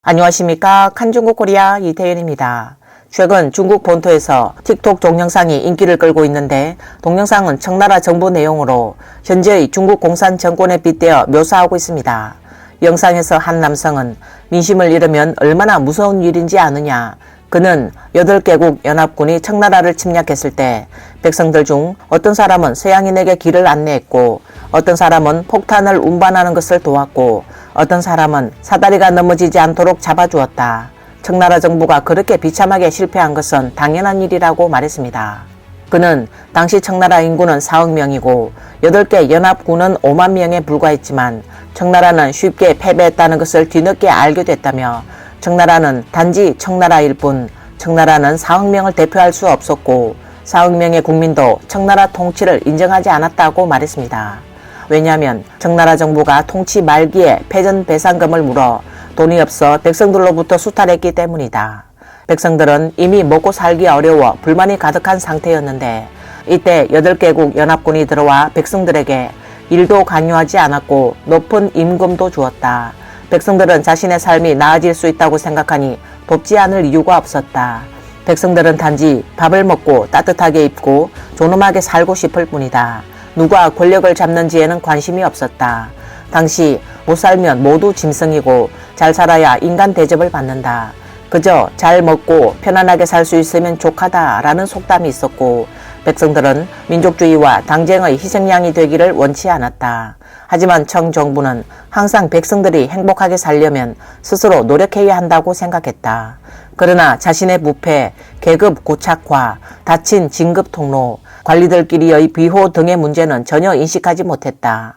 안녕하십니까. 칸중국 코리아 이태윤입니다. 최근 중국 본토에서 틱톡 동영상이 인기를 끌고 있는데 동영상은 청나라 정부 내용으로 현재의 중국 공산 정권에 빗대어 묘사하고 있습니다. 영상에서 한 남성은 민심을 잃으면 얼마나 무서운 일인지 아느냐. 그는 8개국 연합군이 청나라를 침략했을 때 백성들 중 어떤 사람은 서양인에게 길을 안내했고 어떤 사람은 폭탄을 운반하는 것을 도왔고 어떤 사람은 사다리가 넘어지지 않도록 잡아주었다. 청나라 정부가 그렇게 비참하게 실패한 것은 당연한 일이라고 말했습니다. 그는 당시 청나라 인구는 4억 명이고 8개 연합군은 5만 명에 불과했지만 청나라는 쉽게 패배했다는 것을 뒤늦게 알게 됐다며 청나라는 단지 청나라일 뿐 청나라는 4억 명을 대표할 수 없었고 4억 명의 국민도 청나라 통치를 인정하지 않았다고 말했습니다. 왜냐하면 청나라 정부가 통치 말기에 패전배상금을 물어 돈이 없어 백성들로부터 수탈했기 때문이다. 백성들은 이미 먹고 살기 어려워 불만이 가득한 상태였는데 이때 8개국 연합군이 들어와 백성들에게 일도 강요하지 않았고 높은 임금도 주었다. 백성들은 자신의 삶이 나아질 수 있다고 생각하니 돕지 않을 이유가 없었다. 백성들은 단지 밥을 먹고 따뜻하게 입고 존엄하게 살고 싶을 뿐이다. 누가 권력을 잡는지에는 관심이 없었다. 당시 못 살면 모두 짐승이고 잘 살아야 인간 대접을 받는다. 그저 잘 먹고 편안하게 살 수 있으면 족하다라는 속담이 있었고 백성들은 민족주의와 당쟁의 희생양이 되기를 원치 않았다. 하지만 청정부는 항상 백성들이 행복하게 살려면 스스로 노력해야 한다고 생각했다. 그러나 자신의 부패, 계급 고착화, 닫힌 진급 통로, 관리들끼리의 비호 등의 문제는 전혀 인식하지 못했다.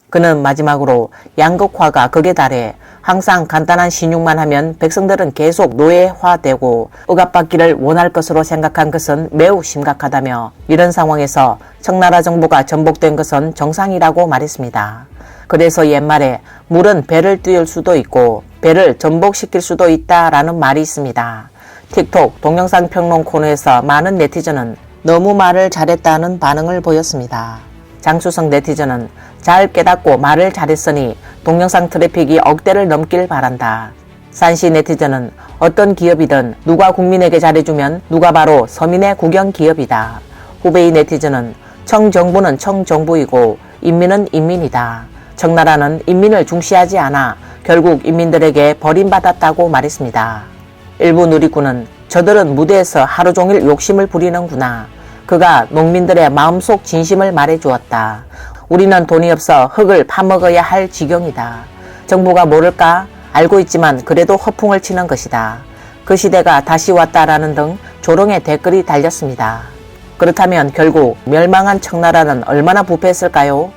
그는 마지막으로 양극화가 극에 달해 항상 간단한 신용만 하면 백성들은 계속 노예화되고 억압받기를 원할 것으로 생각한 것은 매우 심각하다며 이런 상황에서 청나라 정부가 전복된 것은 정상이라고 말했습니다. 그래서 옛말에 물은 배를 띄울 수도 있고 배를 전복시킬 수도 있다라는 말이 있습니다. 틱톡 동영상 평론 코너에서 많은 네티즌은 너무 말을 잘했다는 반응을 보였습니다. 장수성 네티즌은 잘 깨닫고 말을 잘했으니 동영상 트래픽이 억대를 넘길 바란다. 산시 네티즌은 어떤 기업이든 누가 국민에게 잘해주면 누가 바로 서민의 국영 기업이다. 후베이 네티즌은 청정부는 청정부이고 인민은 인민이다. 청나라는 인민을 중시하지 않아 결국 인민들에게 버림받았다고 말했습니다. 일부 누리꾼은 저들은 무대에서 하루 종일 욕심을 부리는구나. 그가 농민들의 마음속 진심을 말해주었다. 우리는 돈이 없어 흙을 파먹어야 할 지경이다. 정부가 모를까? 알고 있지만 그래도 허풍을 치는 것이다. 그 시대가 다시 왔다라는 등 조롱의 댓글이 달렸습니다. 그렇다면 결국 멸망한 청나라는 얼마나 부패했을까요?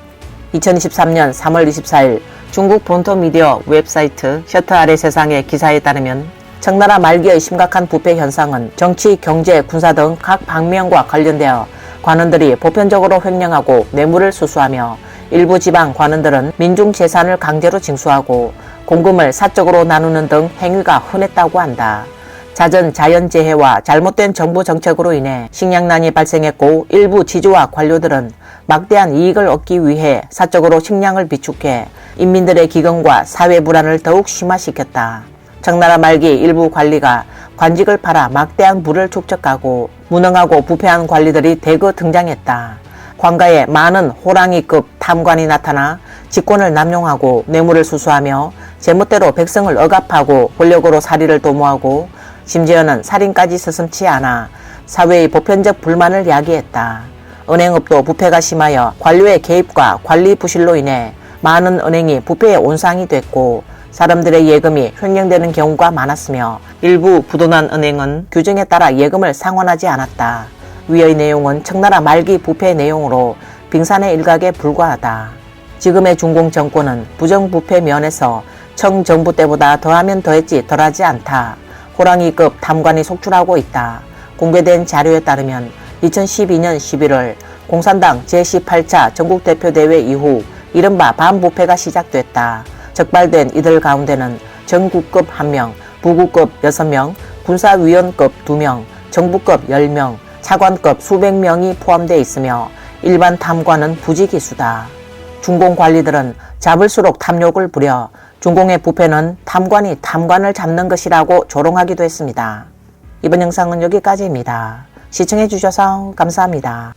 2023년 3월 24일 중국 본토 미디어 웹사이트 셔터 아래 세상의 기사에 따르면 청나라 말기의 심각한 부패 현상은 정치, 경제, 군사 등 각 방면과 관련되어 관원들이 보편적으로 횡령하고 뇌물을 수수하며 일부 지방 관원들은 민중 재산을 강제로 징수하고 공금을 사적으로 나누는 등 행위가 흔했다고 한다. 잦은 자연재해와 잘못된 정부 정책으로 인해 식량난이 발생했고 일부 지주와 관료들은 막대한 이익을 얻기 위해 사적으로 식량을 비축해 인민들의 기근과 사회 불안을 더욱 심화시켰다. 청나라 말기 일부 관리가 관직을 팔아 막대한 부를 축적하고 무능하고 부패한 관리들이 대거 등장했다. 관가에 많은 호랑이급 탐관이 나타나 직권을 남용하고 뇌물을 수수하며 제멋대로 백성을 억압하고 권력으로 사리를 도모하고 심지어는 살인까지 서슴지 않아 사회의 보편적 불만을 야기했다. 은행업도 부패가 심하여 관료의 개입과 관리 부실로 인해 많은 은행이 부패의 온상이 됐고 사람들의 예금이 횡령되는 경우가 많았으며 일부 부도난 은행은 규정에 따라 예금을 상환하지 않았다. 위의 내용은 청나라 말기 부패 내용으로 빙산의 일각에 불과하다. 지금의 중공 정권은 부정부패 면에서 청정부 때보다 더하면 더했지 덜하지 않다. 호랑이급 탐관이 속출하고 있다. 공개된 자료에 따르면 2012년 11월 공산당 제18차 전국대표대회 이후 이른바 반부패가 시작됐다. 적발된 이들 가운데는 전국급 1명, 부구급 6명, 군사위원급 2명, 정부급 10명, 차관급 수백 명이 포함되어 있으며 일반 탐관은 부지기수다. 중공 관리들은 잡을수록 탐욕을 부려 중공의 부패는 탐관이 탐관을 잡는 것이라고 조롱하기도 했습니다. 이번 영상은 여기까지입니다. 시청해주셔서 감사합니다.